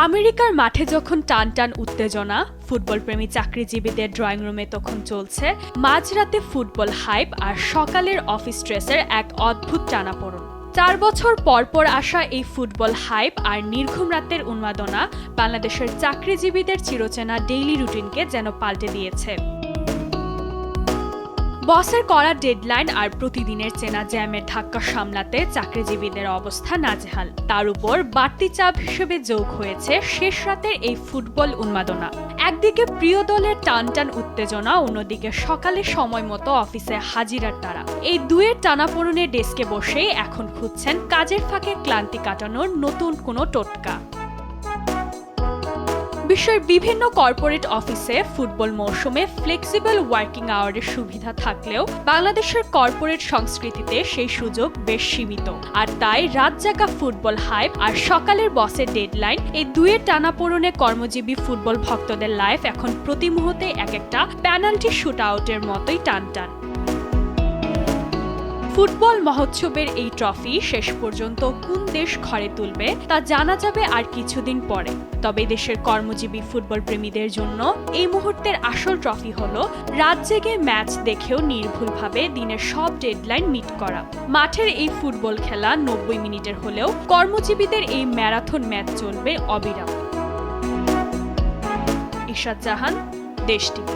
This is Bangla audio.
আমেরিকার মাঠে যখন টান টান উত্তেজনা, ফুটবল প্রেমী চাকরিজীবীদের ড্রয়িং রুমে তখন চলছে মাঝরাতে ফুটবল হাইপ আর সকালের অফিস স্ট্রেসের এক অদ্ভুত টানাপোড়েন। 4 বছর পর পর আসা এই ফুটবল হাইপ আর নির্ঘুম রাতের উন্মাদনা বাংলাদেশের চাকরিজীবীদের চিরচেনা ডেইলি রুটিনকে যেন পাল্টে দিয়েছে। বসের করা ডেডলাইন আর প্রতিদিনের চেনা জ্যামের ধাক্কা সামলাতে চাকরিজীবীদের অবস্থা নাজেহাল। তার উপর বাড়তি চাপ হিসেবে যোগ হয়েছে শেষ রাতের এই ফুটবল উন্মাদনা। একদিকে প্রিয় দলের টান টান উত্তেজনা, অন্যদিকে সকালে সময় মতো অফিসে হাজিরার তাড়া। এই দুয়ের টানাপোড়েনে ডেস্কে বসেই এখন খুঁজছেন কাজের ফাঁকে ক্লান্তি কাটানোর নতুন কোনো টোটকা। বিশ্বের বিভিন্ন কর্পোরেট অফিসে ফুটবল মৌসুমে ফ্লেক্সিবল ওয়ার্কিং আওয়ারের সুবিধা থাকলেও বাংলাদেশের কর্পোরেট সংস্কৃতিতে সেই সুযোগ বেশ সীমিত। আর তাই রাত জাগা ফুটবল হাইপ আর সকালের বসের ডেডলাইন, এই দুয়ের টানাপোড়েনে কর্মজীবী ফুটবল ভক্তদের লাইফ এখন প্রতি মুহূর্তে এক একটা পেনাল্টি শুট আউটের মতোই টানটান। ফুটবল মহোৎসবের এই ট্রফি শেষ পর্যন্ত কোন দেশ ঘরে তুলবে তা জানা যাবে আর কিছুদিন পরে। তবে দেশের কর্মজীবী ফুটবল প্রেমীদের জন্য এই মুহূর্তের আসল ট্রফি হলো রাত জেগে ম্যাচ দেখেও নির্ভুলভাবে দিনের সব ডেডলাইন মিট করা। মাঠের এই ফুটবল খেলা 90 মিনিটের হলেও কর্মজীবীদের এই ম্যারাথন ম্যাচ চলবে অবিরাম। ইশরাত জাহান, দেশ টিভি।